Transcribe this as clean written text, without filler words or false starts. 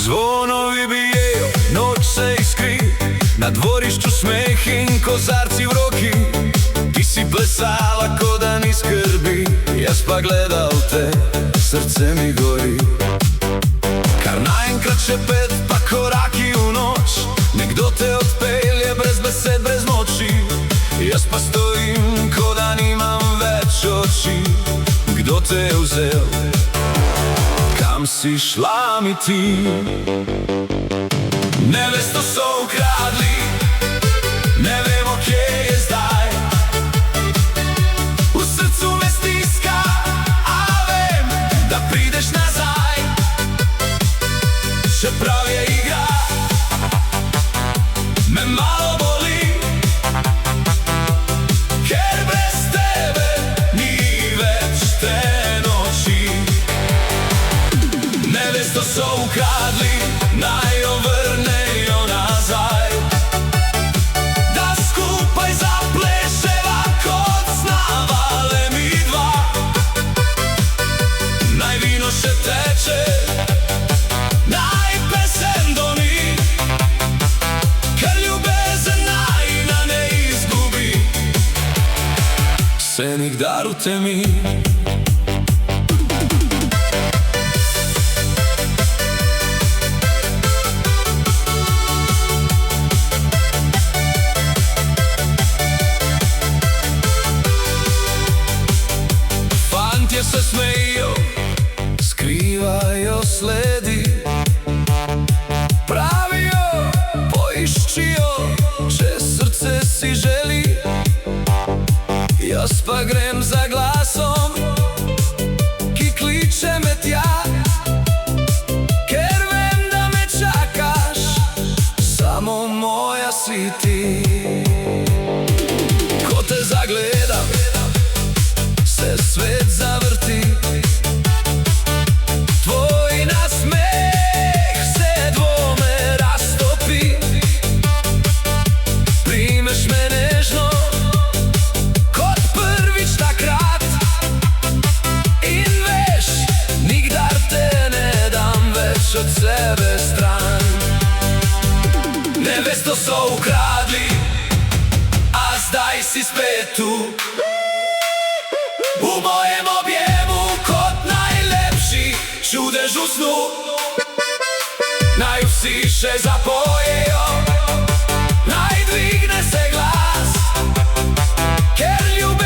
Zvonovi bijejo, noć se iskri, na dvorišću smeh in kozarci vroki. Ti si plesala ko da ni skrbi, jaz pa gledal te, srce mi gori. Kar naenkrat šepet pa koraki v noč, nekdo te odpelje brez besed, brez moči. Jaz pa stojim, ko da nimam več oči. Kdo te je vzel? Kam si šla mi ti? Nevesto so ukradli, ne vemo, kje je zdaj. V srcu me stiska, a vem, da prideš nazaj. Čeprav je igra, me malo boli, ker brez tebe ni več te noči. Nevesto so ukradli, naj jo vrnejo nazaj. Da skupaj zapleševa, kot znava le mi dva. Naj vino še teče, naj pesem doni, ker ljubezen najina ne izgubi se nikdar v temi. Fantje se smejijo, skrivajo sledi, pravijo, poiščijo, če srce si želi. Jaz pa grem za glasom, ki kliče me tja, ker vem, da me čakaš, samo moja si ti. Ko te zagledam, se svet zavrti, tvoj nasmeh vse dvome raztopi. Primeš me nežno, kot prvič takrat, in veš, nikdar te ne dam več od sebe stran. Nevesto so ukradli, a zdaj si spet tu, v mojem objemu kot najlepši čudež v snu. Naj vsi še zapojejo, naj dvigne se glas, ker ljubezen